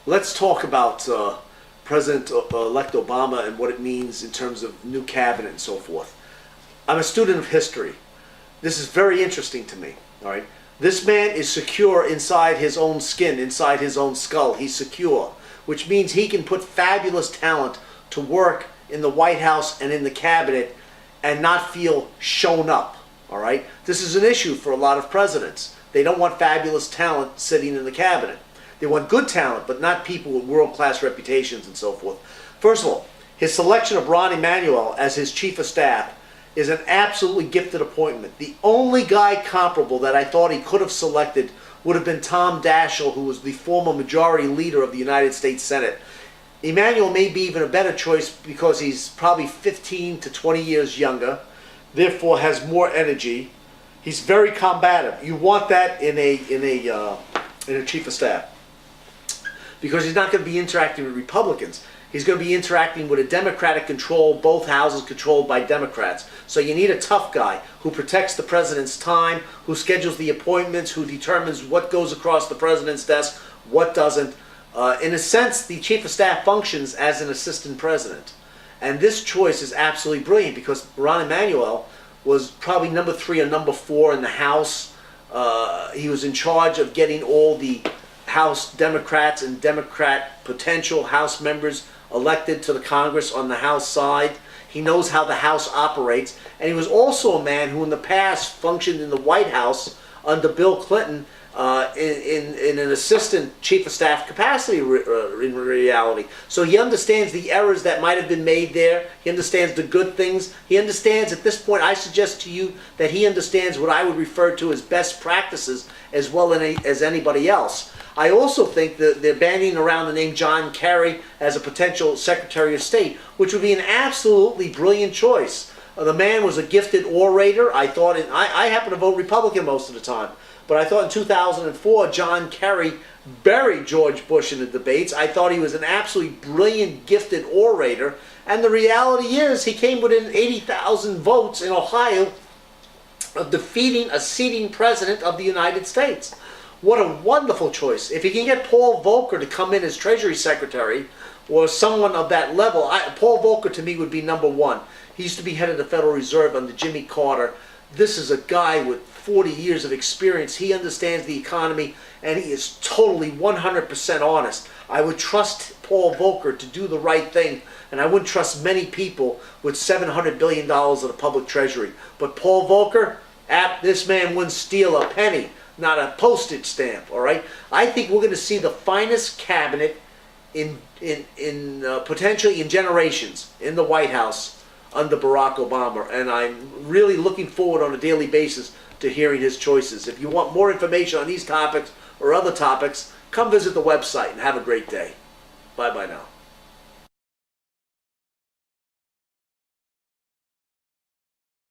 Let's talk about President-elect Obama and what it means in terms of new cabinet and so forth. I'm a student of history. This is very interesting to me. All right, this man is secure inside his own skin, inside his own skull. He's secure, which means he can put fabulous talent to work in the White House and in the cabinet and not feel shown up. All right, this is an issue for a lot of presidents. They don't want fabulous talent sitting in the cabinet. They want good talent, but not people with world-class reputations and so forth. First of all, his selection of Rahm Emanuel as his chief of staff is an absolutely gifted appointment. The only guy comparable that I thought he could have selected would have been Tom Daschle, who was the former majority leader of the United States Senate. Emanuel may be even a better choice because he's probably 15 to 20 years younger, therefore has more energy. He's very combative. You want that in a chief of staff, because he's not going to be interacting with Republicans. He's going to be interacting with a Democratic control, both houses controlled by Democrats. So you need a tough guy who protects the president's time, who schedules the appointments, who determines what goes across the president's desk, what doesn't. In a sense, the chief of staff functions as an assistant president. And this choice is absolutely brilliant because Rahm Emanuel was probably number 3 or number 4 in the House. He was in charge of getting all the House Democrats and Democrat potential House members elected to the Congress on the House side. He knows how the House operates. And he was also a man who in the past functioned in the White House under Bill Clinton in an assistant chief of staff capacity in reality. So he understands the errors that might have been made there. He understands the good things. He understands, at this point, I suggest to you that he understands what I would refer to as best practices as well as anybody else. I also think that they're bandying around the name John Kerry as a potential Secretary of State, which would be an absolutely buriant choice. The man was a gifted orator. I happen to vote Republican most of the time, but I thought in 2004 John Kerry buried George Bush in the debates. I thought he was an absolutely brilliant, gifted orator, and the reality is he came within 80,000 votes in Ohio of defeating a sitting president of the United States. What a wonderful choice. If he can get Paul Volcker to come in as Treasury Secretary or someone of that level, Paul Volcker to me would be number 1. He used to be head of the Federal Reserve under Jimmy Carter. This is a guy with 40 years of experience. He understands the economy and he is totally 100% honest. I would trust Paul Volcker to do the right thing, and I wouldn't trust many people with $700 billion of the public treasury. But Paul Volcker, this man wouldn't steal a penny. Not a postage stamp, all right? I think we're going to see the finest cabinet in potentially in generations in the White House under Barack Obama, and I'm really looking forward on a daily basis to hearing his choices. If you want more information on these topics or other topics, come visit the website and have a great day. Bye-bye now.